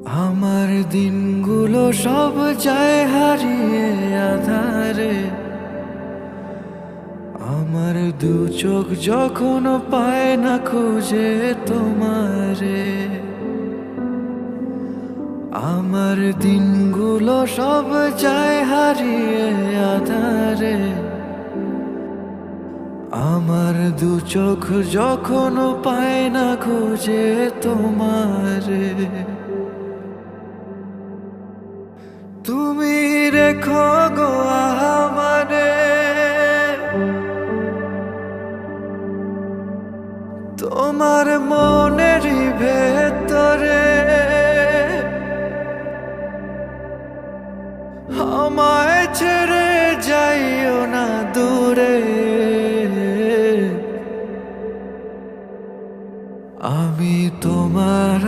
আমার দিনগুলো সব যায় হারিয়ে আধারে। আমার দু চোখ যখন পায় না খুঁজে তোমারে। আমার দিনগুলো সব যায় হারিয়ে আধারে। আমার দু চোখ যখন পায় না খুঁজে তোমারে। তুমি রেখো গো আমারে তোমার মনের ভেতর।